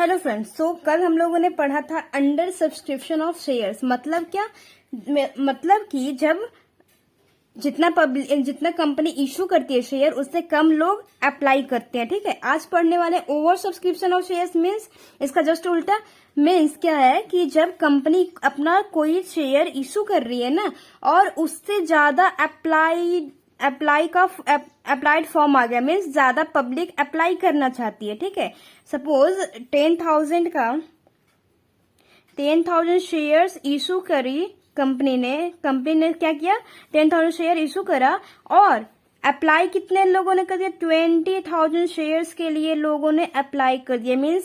Hello friends, सो कल हम लोगों ने पढ़ा था अंडर सब्सक्रिप्शन ऑफ शेयर्स। मतलब क्या? मतलब कि जब जितना कंपनी इशू करती है शेयर, उससे कम लोग अप्लाई करते हैं। ठीक है, आज पढ़ने वाले over subscription of shares means इसका जस्ट उल्टा। मीन्स क्या है कि जब कंपनी अपना कोई शेयर इशू कर रही है ना, और उससे ज्यादा अप्लाइड फॉर्म आ गया, मीन्स ज्यादा पब्लिक अप्लाई करना चाहती है। ठीक है, सपोज 10,000 शेयर्स इशू करी कंपनी ने क्या किया? 10,000 शेयर इशू करा और अप्लाई कितने लोगों ने कर दिया? 20,000 शेयर्स के लिए लोगों ने अप्लाई कर दिया। मीन्स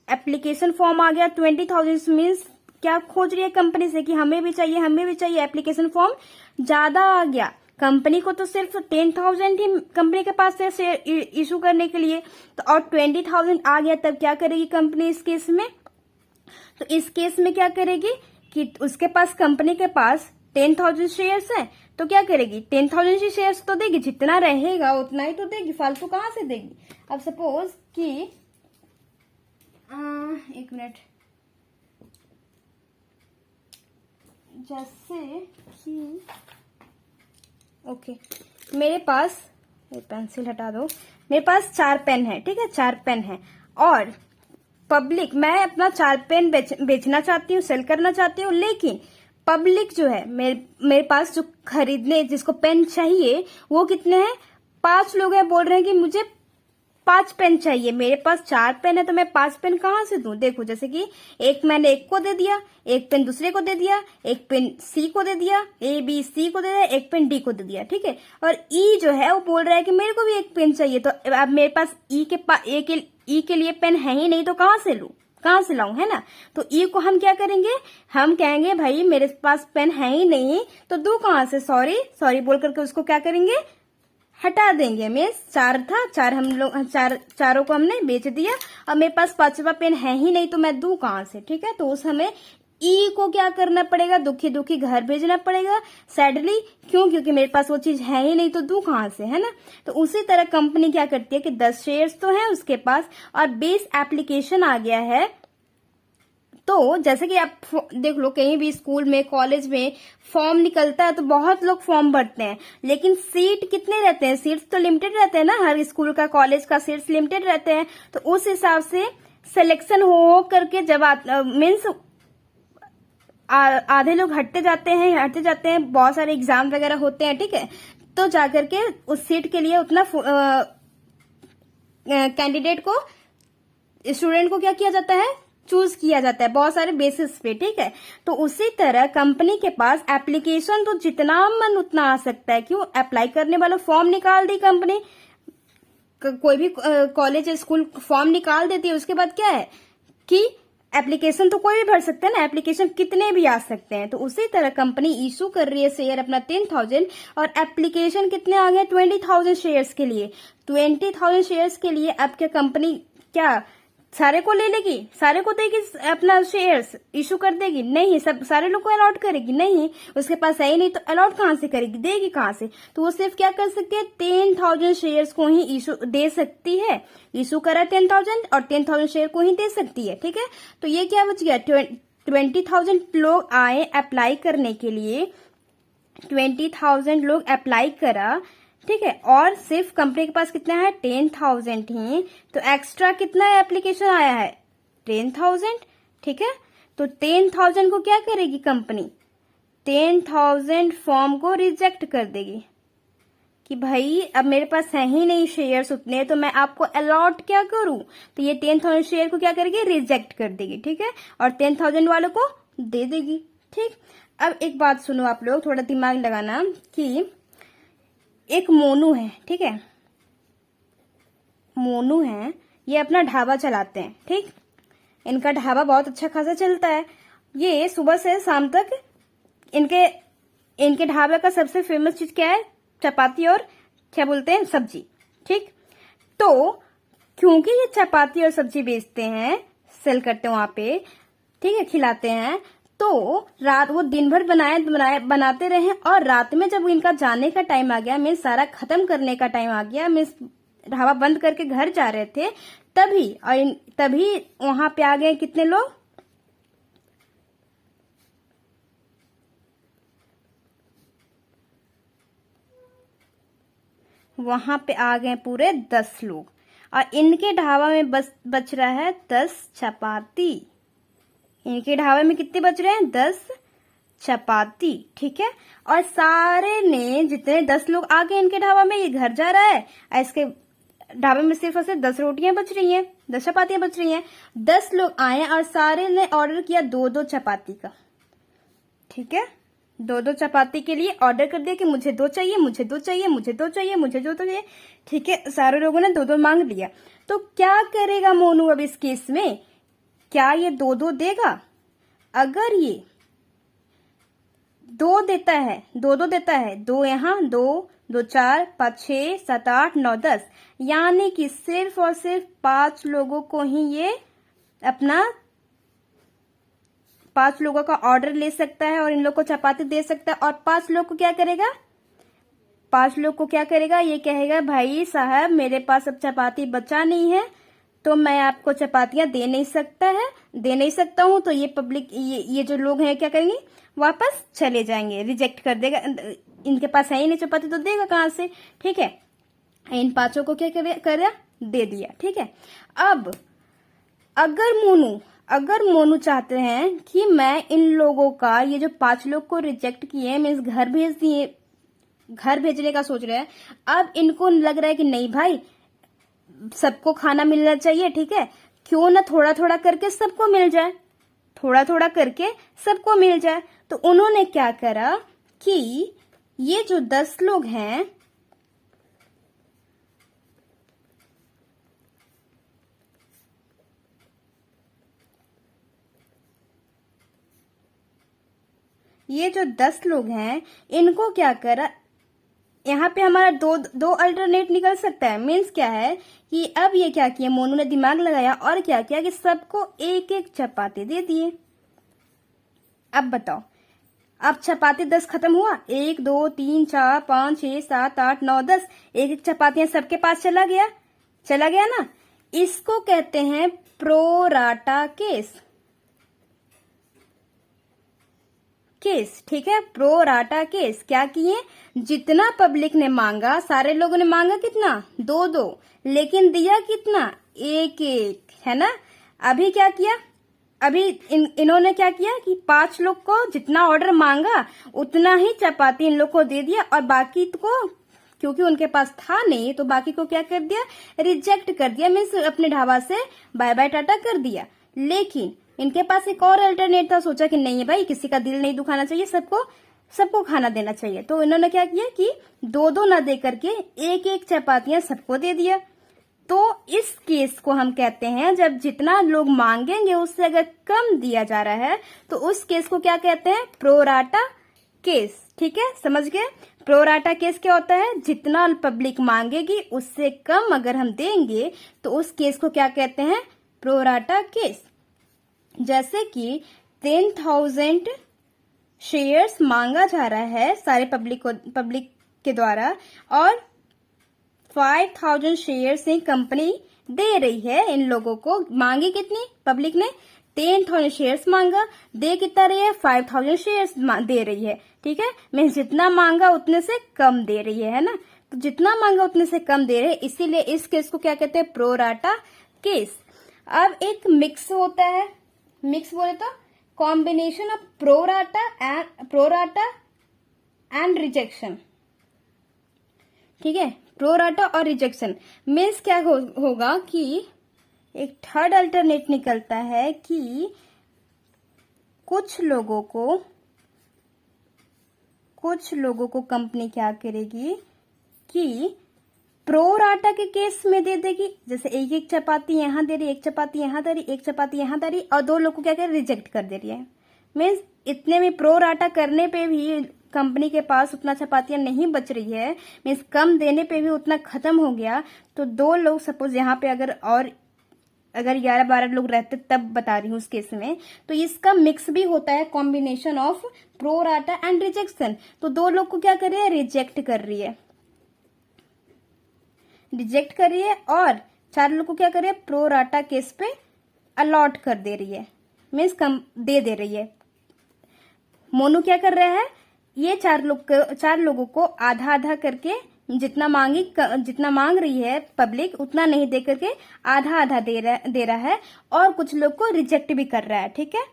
एप्लीकेशन फॉर्म आ गया 20,000। मीन्स क्या खोज रही है कंपनी से कि हमें भी चाहिए एप्लीकेशन फॉर्म ज्यादा आ गया। कंपनी को तो सिर्फ 10,000 ही कंपनी के पास है शेयर इशू करने के लिए, तो और 20,000 आ गया, तब क्या करेगी कंपनी इस केस में? तो इस केस में क्या करेगी कि उसके पास, कंपनी के पास 10,000 शेयर्स है, तो क्या करेगी? 10,000 शेयर्स तो देगी, जितना रहेगा उतना ही तो देगी, फालतू कहां से देगी? अब सपोज कि एक मिनट, जैसे कि ओके, मेरे पास, ये पेंसिल हटा दो, मेरे पास 4 पेन है। ठीक है, 4 पेन है और पब्लिक, मैं अपना 4 पेन बेचना चाहती हूँ, सेल करना चाहती हूँ, लेकिन पब्लिक जो है मेरे पास जो खरीदने जिसको पेन चाहिए वो कितने हैं? 5 लोग हैं, बोल रहे हैं कि मुझे 5 पेन चाहिए। मेरे पास 4 पेन है तो मैं 5 पेन कहाँ से दूं? देखो, जैसे कि एक मैंने एक को दे दिया, एक पेन दूसरे को दे दिया, एक पेन सी को दे दिया, ए बी सी को दे दिया, एक पेन डी को दे दिया। ठीक है, और ई जो है वो बोल रहा है कि मेरे को भी एक पेन चाहिए। तो अब मेरे पास ई के लिए पेन है ही नहीं, तो कहाँ से लाऊं, है ना? तो ई को हम क्या करेंगे? हम कहेंगे भाई मेरे पास पेन है ही नहीं, तो दू कहाँ से? सॉरी बोल करके उसको क्या करेंगे? हटा देंगे। मीन्स 4 था, चारों को हमने बेच दिया, अब मेरे पास 5वां पेन है ही नहीं, तो मैं दू कहाँ से? ठीक है, तो उस हमें ई को क्या करना पड़ेगा? दुखी दुखी घर भेजना पड़ेगा, सैडली। क्यों? क्योंकि मेरे पास वो चीज है ही नहीं, तो दू कहाँ से, है ना? तो उसी तरह कंपनी क्या करती है कि 10 शेयर्स तो है उसके पास और 20 एप्लीकेशन आ गया है। तो जैसे कि आप देख लो, कहीं भी स्कूल में, कॉलेज में फॉर्म निकलता है तो बहुत लोग फॉर्म भरते हैं, लेकिन सीट कितने रहते हैं? सीट्स तो लिमिटेड रहते हैं ना, हर स्कूल का, कॉलेज का सीट्स लिमिटेड रहते हैं। तो उस हिसाब से सिलेक्शन हो करके जब मीन्स आधे लोग हटते जाते हैं, बहुत सारे एग्जाम वगैरह होते हैं। ठीक है, तो जाकर के उस सीट के लिए उतना कैंडिडेट को, स्टूडेंट को क्या किया जाता है? चूज किया जाता है बहुत सारे बेसिस पे। ठीक है, तो उसी तरह कंपनी के पास एप्लीकेशन तो जितना मन उतना आ सकता है। क्यों? अप्लाई करने वाला फॉर्म निकाल दी कंपनी, कोई भी कॉलेज स्कूल फॉर्म निकाल देती है, उसके बाद क्या है कि एप्लीकेशन तो कोई भी भर सकता है ना, एप्लीकेशन कितने भी आ सकते हैं। तो उसी तरह कंपनी इशू कर रही है शेयर अपना 10,000 और एप्लीकेशन कितने आ गए? 20,000 शेयर्स के लिए। 20,000 शेयर्स के लिए अब क्या कंपनी क्या सारे को ले लेगी, सारे को देगी अपना शेयर्स इशू कर देगी? नहीं। सब सारे लोग को अलॉट करेगी? नहीं, उसके पास है ही नहीं, तो अलॉट कहाँ से करेगी, देगी कहाँ से? तो वो सिर्फ क्या कर सकती है? 10,000 शेयर्स को ही इशू दे सकती है। इशू करा 10,000 और 10,000 शेयर को ही दे सकती है। ठीक है, तो ये क्या बच गया? 20,000 लोग आए अप्लाई करने के लिए, 20,000 लोग अप्लाई करा। ठीक है, और सिर्फ कंपनी के पास कितना है? 10,000 ही, तो एक्स्ट्रा कितना एप्लीकेशन आया है? 10,000। ठीक है, तो 10,000 को क्या करेगी कंपनी? 10,000 फॉर्म को रिजेक्ट कर देगी कि भाई अब मेरे पास है ही नहीं शेयर्स उतने, तो मैं आपको अलॉट क्या करूं? तो ये 10,000 शेयर को क्या करेगी? रिजेक्ट कर देगी। ठीक है, और 10,000 वालों को दे देगी। ठीक, अब एक बात सुनो आप लोग, थोड़ा दिमाग लगाना कि एक मोनू है। ठीक है, मोनू है, ये अपना ढाबा चलाते हैं। ठीक, इनका ढाबा बहुत अच्छा खासा चलता है। ये सुबह से शाम तक इनके ढाबे का सबसे फेमस चीज क्या है? चपाती और क्या बोलते हैं? सब्जी। ठीक, तो क्योंकि ये चपाती और सब्जी बेचते हैं, सेल करते हैं वहां पे, ठीक है, खिलाते हैं, तो रात वो दिन भर बनाते रहे, और रात में जब इनका जाने का टाइम आ गया, मीन्स सारा खत्म करने का टाइम आ गया, मीन्स ढाबा बंद करके घर जा रहे थे, तभी वहां पे आ गए कितने लोग, वहां पे आ गए पूरे 10 लोग, और इनके ढाबा में बच रहा है 10 चपाती। इनके ढाबे में कितने बच रहे हैं, 10 चपाती, ठीक है। और सारे ने जितने 10 लोग आ गए इनके ढाबा में, ये घर जा रहा है और इसके ढाबे में सिर्फ और सिर्फ 10 रोटियां बच रही हैं, 10 चपातियां बच रही हैं। 10 लोग आए और सारे ने ऑर्डर किया 2-2 चपाती का, ठीक है। 2-2 चपाती के लिए ऑर्डर कर दिया कि मुझे 2 चाहिए, मुझे 2 चाहिए, मुझे 2 चाहिए, मुझे 2 चाहिए, ठीक है। सारे लोगों ने 2-2 मांग लिया। तो क्या करेगा मोनू अब इस केस में, क्या ये 2-2 देगा? अगर ये 2 देता है, 2-2 देता है, 2 यहाँ, 2, 2 4, 5 6 7 8 9 10, यानी कि सिर्फ और सिर्फ 5 लोगों को ही ये अपना 5 लोगों का ऑर्डर ले सकता है और इन लोग को चपाती दे सकता है। और 5 लोग को क्या करेगा, 5 लोग को क्या करेगा, ये कहेगा भाई साहब मेरे पास अब चपाती बचा नहीं है, तो मैं आपको चपातियां दे नहीं सकता हूं। तो ये पब्लिक, ये जो लोग हैं क्या करेंगे, वापस चले जाएंगे, रिजेक्ट कर देगा। इनके पास है ही नहीं चपाती तो देगा कहां से, ठीक है। इन 5 को क्या कर दे दिया, ठीक है। अब अगर मोनू चाहते हैं कि मैं इन लोगों का, ये जो 5 लोग को रिजेक्ट किए मीन्स घर भेज दिए, घर भेजने का सोच रहे हैं, अब इनको लग रहा है कि नहीं भाई सबको खाना मिलना चाहिए, ठीक है, क्यों ना थोड़ा थोड़ा करके सबको मिल जाए, थोड़ा थोड़ा करके सबको मिल जाए। तो उन्होंने क्या करा कि ये जो 10 लोग हैं, ये जो 10 लोग हैं इनको क्या करा, यहाँ पे हमारा दो अल्टरनेट निकल सकता है। मीन्स क्या है कि अब ये क्या किया, मोनू ने दिमाग लगाया और क्या किया कि सबको एक एक चपाती दे दिए। अब बताओ, अब चपाती 10 खत्म हुआ, 1 2 3 4 5 6 7 8 9 10, एक एक चपातियां सबके पास चला गया ना। इसको कहते हैं प्रोराटा केस, ठीक है, प्रोराटा केस। क्या किए, जितना पब्लिक ने मांगा, सारे लोगों ने मांगा कितना, 2-2, लेकिन दिया कितना, 1-1, है ना। अभी क्या किया, अभी इन्होंने क्या किया कि 5 लोग को जितना ऑर्डर मांगा उतना ही चपाती इन लोग को दे दिया, और बाकी को क्योंकि उनके पास था नहीं तो बाकी को क्या कर दिया, रिजेक्ट कर दिया, मीन्स अपने ढाबा से बाय बाय टाटा कर दिया। लेकिन इनके पास एक और अल्टरनेट था, सोचा कि नहीं है भाई किसी का दिल नहीं दुखाना चाहिए, सबको खाना देना चाहिए। तो इन्होंने क्या किया कि 2-2 ना दे करके 1-1 चपातियां सबको दे दिया। तो इस केस को हम कहते हैं, जब जितना लोग मांगेंगे उससे अगर कम दिया जा रहा है तो उस केस को क्या कहते हैं, प्रोराटा केस, ठीक है, समझ गए। प्रोराटा केस क्या होता है, जितना पब्लिक मांगेगी उससे कम अगर हम देंगे तो उस केस को क्या कहते हैं, प्रोराटा केस। जैसे कि 10,000 शेयर्स मांगा जा रहा है सारे पब्लिक के द्वारा, और 5,000 शेयर्स ही कंपनी दे रही है इन लोगों को। मांगी कितनी, पब्लिक ने 10,000 शेयर्स मांगा, दे कितना रही है, 5,000 शेयर्स दे रही है, ठीक है। मीन्स जितना मांगा उतने से कम दे रही है ना। तो जितना मांगा उतने से कम दे रहे हैं, इसीलिए इस केस को क्या कहते हैं, प्रोराटा केस। अब एक मिक्स होता है, मिक्स बोले तो combination of pro rata and rejection, ठीक है, प्रोराटा और रिजेक्शन। मीन्स क्या होगा कि एक थर्ड अल्टरनेट निकलता है कि कुछ लोगों को कंपनी क्या करेगी कि प्रोराटा के केस में दे देगी, जैसे 1-1 चपाती यहां दे रही, 1 चपाती यहां दे रही, 1 चपाती यहां दे रही, और 2 लोग को क्या कर रिजेक्ट कर दे रही है। मीन्स इतने में प्रोराटा करने पे भी कंपनी के पास उतना चपातियां नहीं बच रही है, मीन्स कम देने पे भी उतना खत्म हो गया। तो 2 लोग सपोज यहाँ पे अगर 11-12 लोग रहते, तब बता रही हूँ उस केस में, तो इसका मिक्स भी होता है, combination of pro rata and rejection. तो 2 लोग को क्या कर रही है, रिजेक्ट कर रही है और चार लोग को क्या कर रही है, प्रो राटा केस पे अलॉट कर दे रही है, मीन्स कम दे रही है। मोनू क्या कर रहा है, ये चार लोगों को आधा आधा करके जितना मांग रही है पब्लिक उतना नहीं दे करके आधा आधा दे रहा है, और कुछ लोग को रिजेक्ट भी कर रहा है। ठीक है,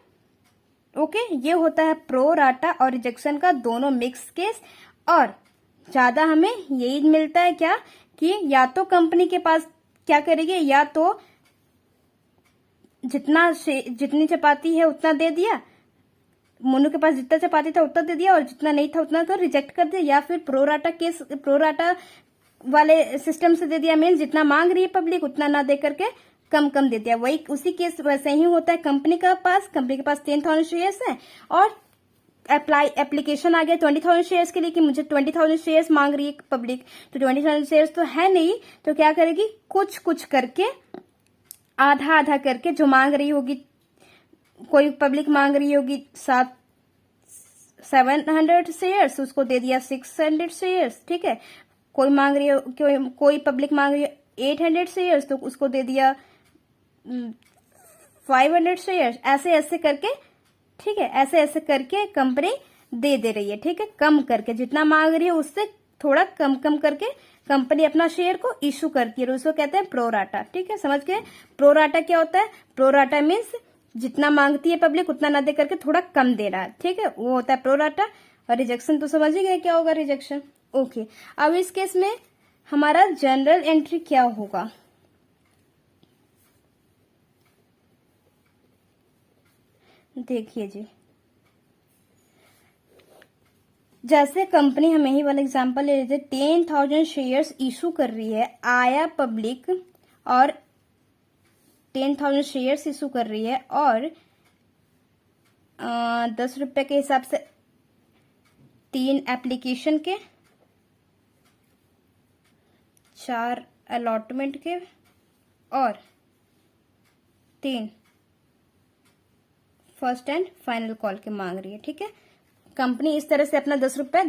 ओके। ये होता है प्रो राटा और रिजेक्शन का दोनों मिक्स केस। और ज्यादा हमें यही मिलता है क्या, कि या तो कंपनी के पास क्या करेगी, या तो जितनी चपाती है उतना दे दिया, मोनू के पास जितना चपाती था उतना दे दिया, और जितना नहीं था उतना तो रिजेक्ट कर दिया, या फिर प्रोराटा वाले सिस्टम से दे दिया, मीन्स जितना मांग रही है पब्लिक उतना ना दे करके कम कम दे दिया। वही उसी केस वैसे ही होता है कंपनी के पास 10,000 शेयर्स है, और एप्लीकेशन आ गया 20,000 शेयर्स के लिए कि मुझे 20,000 शेयर्स मांग रही है पब्लिक, तो 20,000 शेयर्स तो है नहीं, तो क्या करेगी, कुछ कुछ करके आधा आधा करके जो मांग रही होगी, कोई पब्लिक मांग रही होगी 700 शेयर्स, उसको दे दिया 600 शेयर्स। ठीक है, कोई पब्लिक मांग रही है 800 शेयर्स, तो उसको दे दिया 500 शेयर्स। ऐसे ऐसे करके, ठीक है, ऐसे ऐसे करके कंपनी दे रही है। ठीक है, कम करके जितना मांग रही है उससे थोड़ा कम कम करके कंपनी अपना शेयर को इशू करती है, और उसको कहते हैं प्रोराटा। ठीक है, समझ गए। प्रोराटा क्या होता है, प्रोराटा मीन्स जितना मांगती है पब्लिक उतना ना दे करके थोड़ा कम दे रहा है। ठीक है, वो होता है प्रोराटा। और रिजेक्शन तो समझ ही गए क्या होगा रिजेक्शन। ओके, अब इस केस में हमारा जनरल एंट्री क्या होगा, देखिए जी। जैसे कंपनी, हमें ही वाला एग्जांपल ले लेते, 10,000 शेयर्स इशू कर रही है, आया पब्लिक और 10,000 शेयर्स इशू कर रही है, और 10 रुपए के हिसाब से 3 एप्लीकेशन के, 4 अलॉटमेंट के, और 3 फर्स्ट एंड फाइनल कॉल के मांग रही है। ठीक है, कंपनी इस तरह से अपना 10 रुपए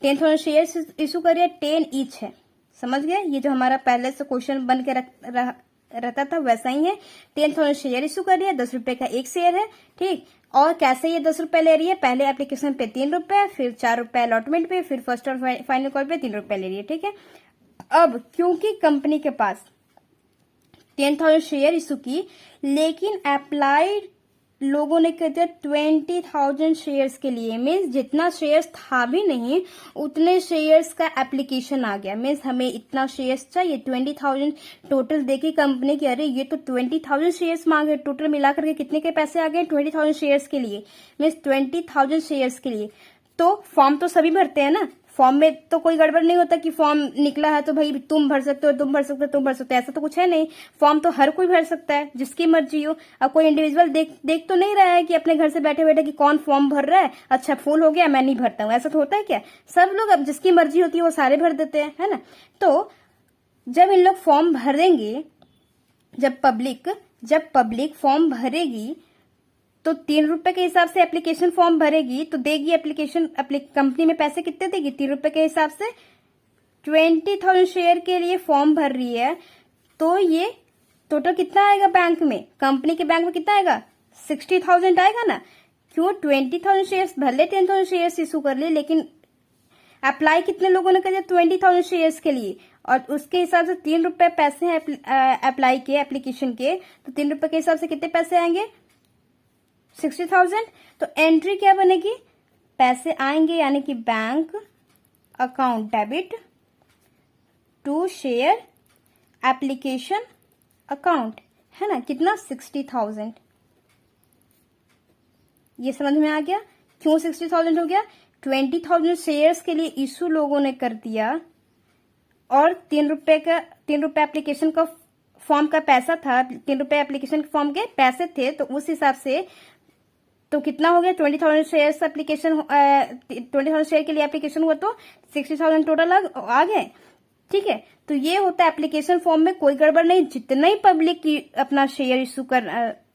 10,000 शेयर्स इशू कर रही है, 10 ईच है। समझ गए, ये जो हमारा पहले से क्वेश्चन बन के रहता था वैसा ही है। 10,000 शेयर इशू कर रही है, 10 रुपए का एक शेयर है। ठीक, और कैसे ये 10 रुपए ले रही है, पहले एप्लीकेशन पे 3 रुपए, फिर 4 रुपए अलॉटमेंट पे, फिर फर्स्ट और फाइनल कॉल पे 3 रुपए ले रही है। ठीक है, अब क्योंकि कंपनी के पास 10,000 शेयर इशू की, लेकिन अप्लाइड लोगों ने कहते 20,000 शेयर्स के लिए, मीन्स जितना शेयर्स था भी नहीं उतने शेयर्स का एप्लीकेशन आ गया, मीन्स हमें इतना शेयर्स चाहिए, 20,000 टोटल देखी कंपनी की, अरे ये तो 20,000 शेयर्स मांगे, टोटल मिलाकर के कितने के पैसे आ गए 20,000 शेयर्स के लिए, मीन्स 20,000 शेयर्स के लिए। तो फॉर्म तो सभी भरते हैं ना, फॉर्म में तो कोई गड़बड़ नहीं होता कि फॉर्म निकला है तो भाई तुम भर सकते हो, तुम भर सकते हो, तुम भर सकते हो, ऐसा तो कुछ है नहीं। फॉर्म तो हर कोई भर सकता है, जिसकी मर्जी हो। अब कोई इंडिविजुअल देख तो नहीं रहा है कि अपने घर से बैठे बैठे कि कौन फॉर्म भर रहा है, अच्छा फुल हो गया मैं नहीं भरता हूँ, ऐसा तो होता है क्या। सब लोग अब जिसकी मर्जी होती है वो सारे भर देते हैं, है ना। तो जब इन लोग फॉर्म भरेंगे, जब पब्लिक फॉर्म भरेगी तो 3 रुपए के हिसाब से एप्लीकेशन फॉर्म भरेगी, तो देगी एप्लीकेशन कंपनी में पैसे कितने देगी 3 रुपए के हिसाब से। 20,000 शेयर के लिए फॉर्म भर रही है, तो ये टोटल कितना आएगा बैंक में, कंपनी के बैंक में कितना आएगा 60,000 आएगा ना। क्यों, 20,000 शेयर्स, भले 10,000 शेयर्स इशू कर लिए, लेकिन अप्लाई कितने लोगों ने कर 20,000 शेयर्स के लिए, और उसके हिसाब से 3 रुपए पैसे हैं अप्लाई के एप्लीकेशन के, तो 3 रुपए के हिसाब से कितने पैसे आएंगे 60,000। तो एंट्री क्या बनेगी, पैसे आएंगे यानी कि bank account debit to share application account, है ना, कितना 60,000। ये समझ में आ गया क्यों 60,000 हो गया। 20,000 शेयर्स के लिए इशू लोगों ने कर दिया, और 3 रुपए एप्लीकेशन का फॉर्म का पैसा था, 3 रुपए एप्लीकेशन फॉर्म के पैसे थे, तो उस हिसाब से तो कितना हो गया 20,000 शेयर्स एप्लीकेशन, 20,000 शेयर के लिए एप्लीकेशन हुआ तो 60,000 टोटल आ गए। ठीक है, तो ये होता है एप्लीकेशन फॉर्म में कोई गड़बड़ नहीं, जितना ही पब्लिक की अपना शेयर इशू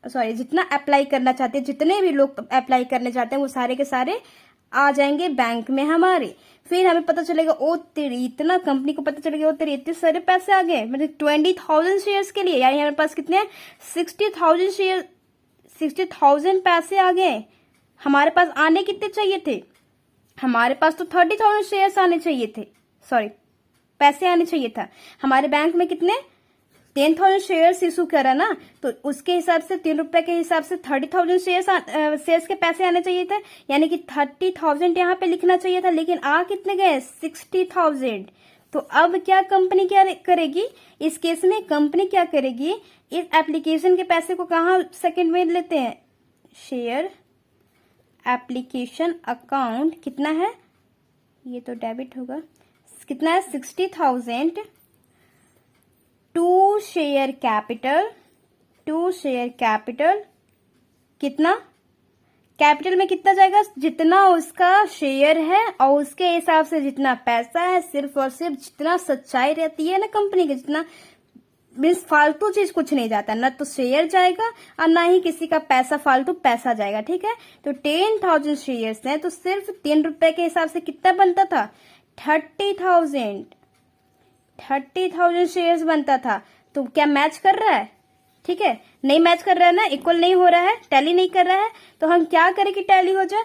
जितना अप्लाई करना चाहते हैं, जितने भी लोग अप्लाई करने चाहते हैं वो सारे के सारे आ जाएंगे बैंक में हमारे। फिर हमें पता चलेगा ओ तेरी, इतना कंपनी को पता चलेगा ओ तेरी इतने सारे पैसे आ गए, मतलब 20,000 शेयर्स के लिए, यानी हमारे पास कितने हैं 60,000 शेयर, 60,000 पैसे आ गए। हमारे पास आने कितने चाहिए थे, हमारे पास तो 30,000 शेयर्स आने चाहिए थे, सॉरी पैसे आने चाहिए था। हमारे बैंक में कितने 10,000 शेयर्स इशू करा ना, तो उसके हिसाब से 3 रुपए के हिसाब से 30,000 शेयर्स के पैसे आने चाहिए थे, यानी कि 30,000 यहाँ पे लिखना चाहिए था, लेकिन आ कितने गए 60,000। तो अब क्या कंपनी क्या करेगी इस केस में, कंपनी क्या करेगी, इस एप्लीकेशन के पैसे को कहाँ सेकंड में लेते हैं, शेयर एप्लीकेशन अकाउंट कितना है, ये तो डेबिट होगा, कितना है 60,000 to share capital, to share capital कितना, कैपिटल में कितना जाएगा, जितना उसका शेयर है और उसके हिसाब से जितना पैसा है, सिर्फ और सिर्फ जितना सच्चाई रहती है ना कंपनी की, जितना मीन्स फालतू चीज कुछ नहीं जाता, ना तो शेयर जाएगा और ना ही किसी का पैसा फालतू पैसा जाएगा, ठीक है। तो 10,000 शेयर्स हैं, तो सिर्फ 3 रुपए के हिसाब से कितना बनता था 30,000 शेयर्स बनता था। तो क्या मैच कर रहा है, ठीक है, नहीं मैच कर रहा है ना, इक्वल नहीं हो रहा है, टैली नहीं कर रहा है, तो हम क्या करें कि टैली हो जाए।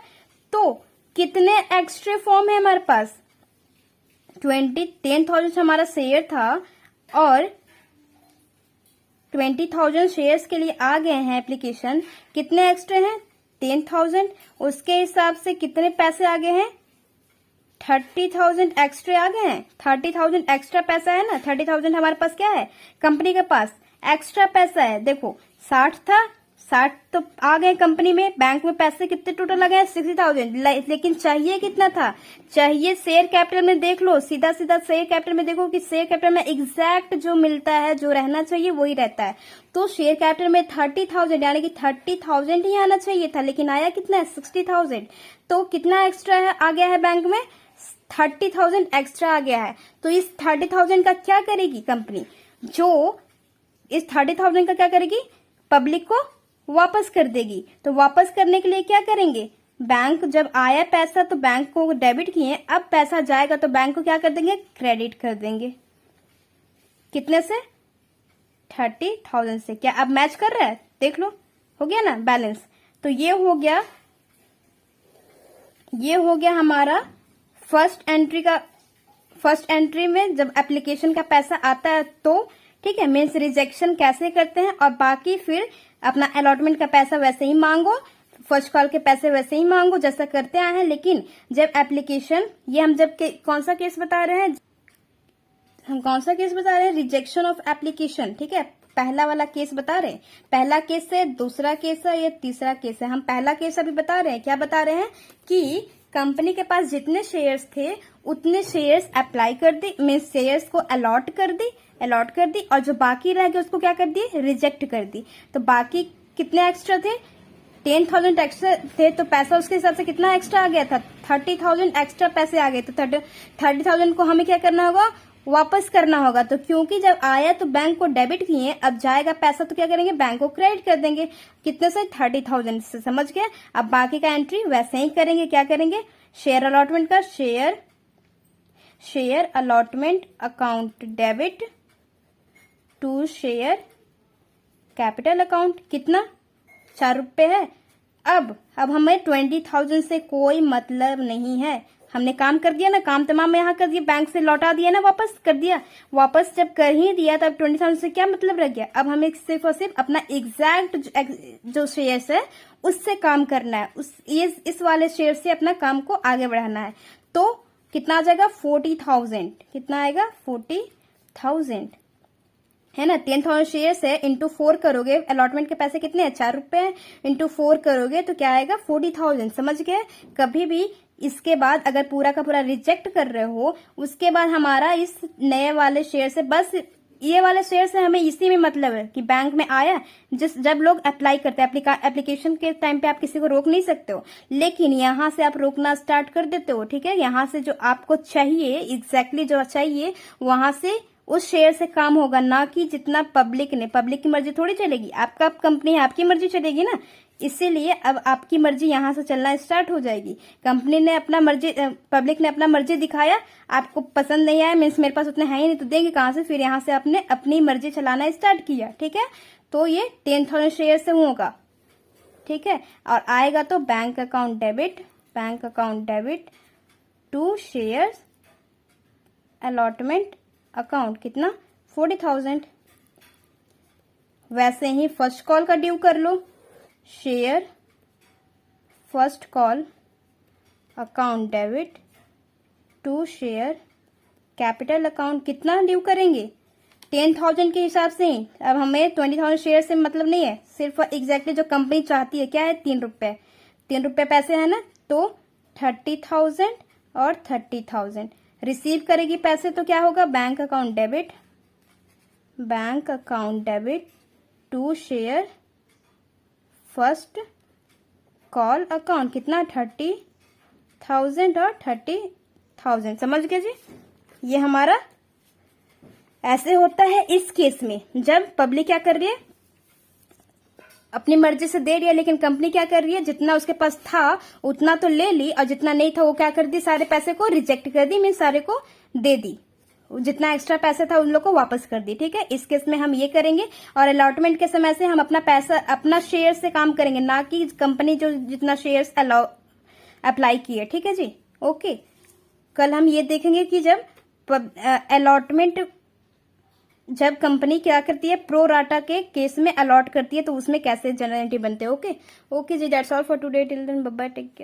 तो कितने एक्स्ट्रा फॉर्म है हमारे पास, 10,000 हमारा शेयर था और 20,000 शेयर्स के लिए आ गए हैं एप्लीकेशन, कितने एक्स्ट्रा हैं 10,000, उसके हिसाब से कितने पैसे आ गए हैं 30,000 एक्स्ट्रा आ गए हैं। 30,000 एक्स्ट्रा पैसा है ना, 30,000 हमारे पास क्या है कंपनी के पास एक्स्ट्रा पैसा है। देखो 60 था, 60 तो आ गए कंपनी में, बैंक में पैसे कितने टोटल आ गए 60,000, लेकिन चाहिए कितना था, चाहिए शेयर कैपिटल में देख लो, सीधा सीधा शेयर कैपिटल में देखो कि शेयर कैपिटल में एग्जैक्ट जो मिलता है, जो रहना चाहिए वही रहता है। तो शेयर कैपिटल में 30,000 यानी कि 30,000 ही आना चाहिए था, लेकिन आया कितना है 60,000। तो कितना एक्स्ट्रा है आ गया है बैंक में 30,000 एक्स्ट्रा आ गया है। तो इस 30,000 का क्या करेगी कंपनी, जो इस 30,000 का क्या करेगी पब्लिक को वापस कर देगी। तो वापस करने के लिए क्या करेंगे, बैंक जब आया पैसा तो बैंक को डेबिट किए, अब पैसा जाएगा तो बैंक को क्या कर देंगे क्रेडिट कर देंगे, कितने से 30,000 से। क्या अब मैच कर रहा है, देख लो हो गया ना बैलेंस। तो ये हो गया हमारा फर्स्ट एंट्री में जब एप्लीकेशन का पैसा आता है तो, ठीक है, मीन्स रिजेक्शन कैसे करते हैं, और बाकी फिर अपना अलॉटमेंट का पैसा वैसे ही मांगो, फर्स्ट कॉल के पैसे वैसे ही मांगो जैसा करते आए हैं। लेकिन जब एप्लीकेशन, ये हम जब कौन सा केस बता रहे हैं, रिजेक्शन ऑफ एप्लीकेशन, ठीक है, पहला वाला केस बता रहे हैं, पहला केस है, दूसरा केस है, ये तीसरा केस है। हम पहला केस अभी बता रहे हैं, क्या बता रहे हैं कि कंपनी के पास जितने शेयर्स थे उतने शेयर्स अप्लाई कर दी, मीन्स शेयर्स को अलॉट कर दी, और जो बाकी रह गए उसको क्या कर दिए रिजेक्ट कर दी। तो बाकी कितने एक्स्ट्रा थे 10,000 एक्स्ट्रा थे, तो पैसा उसके हिसाब से कितना एक्स्ट्रा आ गया था 30,000 एक्स्ट्रा पैसे आ गए। तो 30,000 को हमें क्या करना होगा वापस करना होगा। तो क्योंकि जब आया तो बैंक को डेबिट किए, अब जाएगा पैसा तो क्या करेंगे बैंक को क्रेडिट कर देंगे, कितने से 30,000 से, समझ गए। अब बाकी का एंट्री वैसे ही करेंगे, क्या करेंगे शेयर अलॉटमेंट का share allotment account debit to share capital account, कितना 4 रुपए है। अब हमें 20,000 से कोई मतलब नहीं है, हमने काम कर दिया ना, काम तमाम यहाँ कर दिया, बैंक से लौटा दिया ना, वापस कर दिया। वापस जब कर ही दिया तब 20,000 से क्या मतलब रह गया। अब हमें सिर्फ और सिर्फ अपना एग्जैक्ट जो शेयर्स है उससे काम करना है, इस वाले शेयर से अपना काम को आगे बढ़ाना है। तो कितना आ जाएगा 40,000, कितना आएगा 40,000 है ना। 10,000 शेयर्स है, इंटू 4 करोगे, अलॉटमेंट के पैसे कितने हैं 4 रुपए हैं, इंटू 4 करोगे तो क्या आएगा 40,000, समझ गए। कभी भी इसके बाद अगर पूरा का पूरा रिजेक्ट कर रहे हो, उसके बाद हमारा इस नए वाले शेयर से, बस ये वाले शेयर से हमें इसी में मतलब है कि बैंक में आया, जब लोग अप्लाई करते हैं एप्लीकेशन के टाइम पे आप किसी को रोक नहीं सकते हो, लेकिन यहाँ से आप रोकना स्टार्ट कर देते हो, ठीक है। यहाँ से जो आपको चाहिए एग्जैक्टली जो चाहिए वहां से उस शेयर से काम होगा, ना कि जितना पब्लिक की मर्जी थोड़ी चलेगी। आपका कंपनी है, आपकी मर्जी चलेगी ना, इसीलिए अब आपकी मर्जी यहाँ से चलना स्टार्ट हो जाएगी। कंपनी ने अपना मर्जी, पब्लिक ने अपना मर्जी दिखाया, आपको पसंद नहीं आया, मीन्स मेरे पास उतने है ही नहीं तो देंगे कहाँ से, फिर यहाँ से आपने अपनी मर्जी चलाना स्टार्ट किया, ठीक है। तो ये 10,000 शेयर से होगा, ठीक है। और आएगा तो bank account debit to shares allotment account, कितना 40,000। वैसे ही फर्स्ट कॉल का ड्यू कर लो, share first call account debit to share capital account, कितना ड्यू करेंगे 10,000 के हिसाब से ही। अब हमें 20,000 शेयर से मतलब नहीं है, सिर्फ एग्जैक्टली जो कंपनी चाहती है क्या है, 3 रुपए, 3 रुपए पैसे है ना, तो 30,000 और 30,000 रिसीव करेगी पैसे, तो क्या होगा bank account debit to share first call account, कितना 30,000 और 30,000, समझ गए जी। ये हमारा ऐसे होता है इस केस में, जब पब्लिक क्या कर रही है, अपनी मर्जी से दे रही है, लेकिन कंपनी क्या कर रही है, जितना उसके पास था उतना तो ले ली, और जितना नहीं था वो क्या कर दी, सारे पैसे को रिजेक्ट कर दी, मीन सारे को दे दी, जितना एक्स्ट्रा पैसे था उन लोग को वापस कर दी, ठीक है। इस केस में हम ये करेंगे, और अलॉटमेंट के समय से हम अपना पैसा अपना शेयर से काम करेंगे, ना कि कंपनी जो जितना शेयर्स अप्लाई किए, ठीक है जी। ओके, कल हम ये देखेंगे कि जब अलॉटमेंट, जब कंपनी क्या करती है, प्रो राटा के केस में अलॉट करती है, तो उसमें कैसे जनरेटिव बनते हैं। ओके जी, that's all for today, till then bye bye, take care.